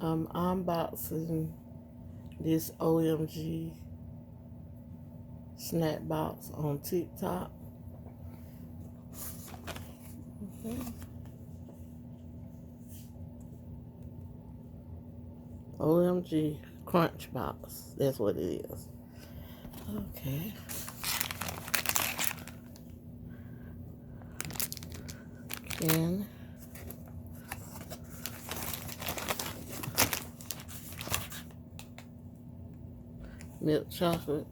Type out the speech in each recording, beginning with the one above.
I'm unboxing this OMG snack box on TikTok. OMG Crunch Box. That's what it is. Okay. Again. Milk chocolate.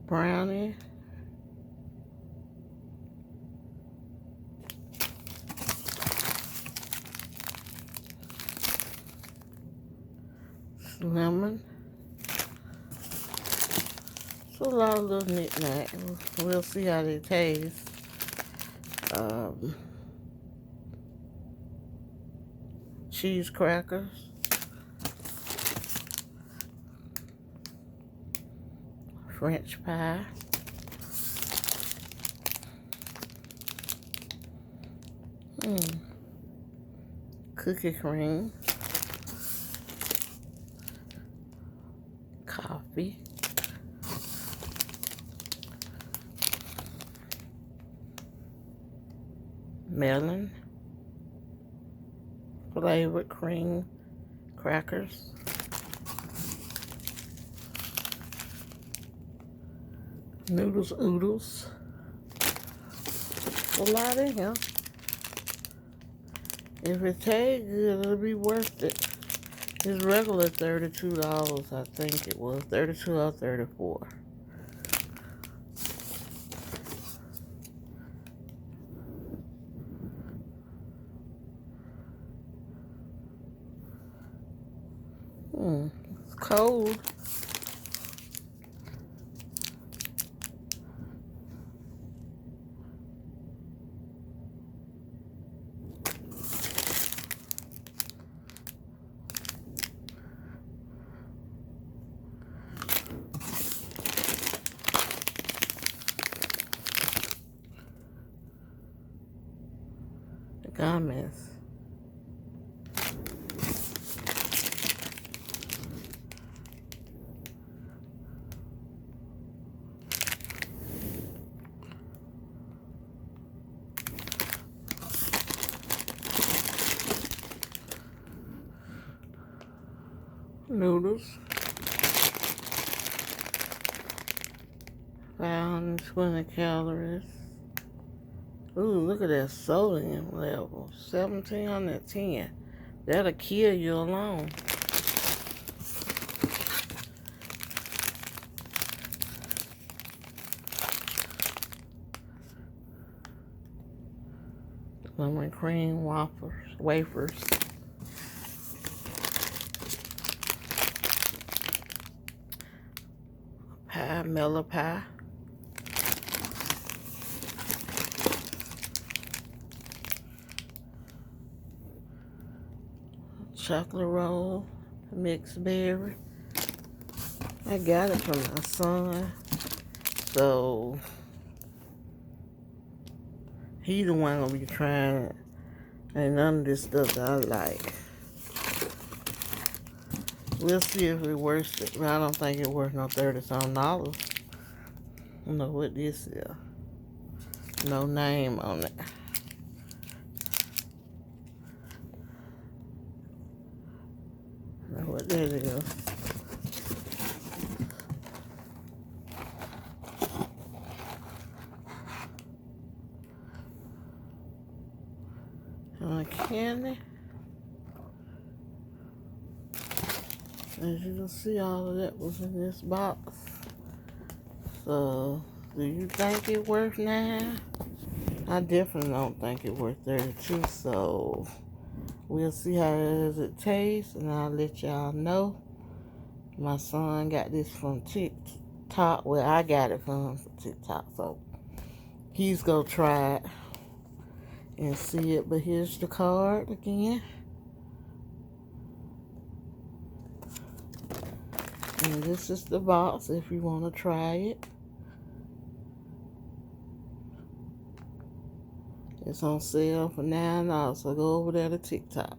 Brownie. Lemon. So a lot of little knickknacks. We'll see how they taste. Cheese crackers. French pie. Cookie cream. Coffee. Melon. Flavored cream crackers. Noodles oodles. A lot in here. If it tastes good, it'll be worth it. It's regular $32, I think it was. 32 or 34. It's cold. Gummies. Noodles. 520 calories. Ooh, look at that sodium level. 1710. That'll kill you alone. Lemon cream wafers. Pie, mellow pie. Chocolate roll, mixed berry. I got it from my son, so he the one gonna be trying it. Ain't none of this stuff that I like. We'll see if it worth it, but I don't think it's worth no $30-something. I don't know what this is. No name on it. I don't know what that is. Candy. As you can see, all of that was in this box. So, do you think it's worth $9? I definitely don't think it's worth $32. So, we'll see how it tastes, and I'll let y'all know. My son got this from TikTok. Well, I got it from TikTok, so he's gonna try it and see it. But here's the card again. And this is the box if you want to try it. It's on sale for $9, so go over there to TikTok.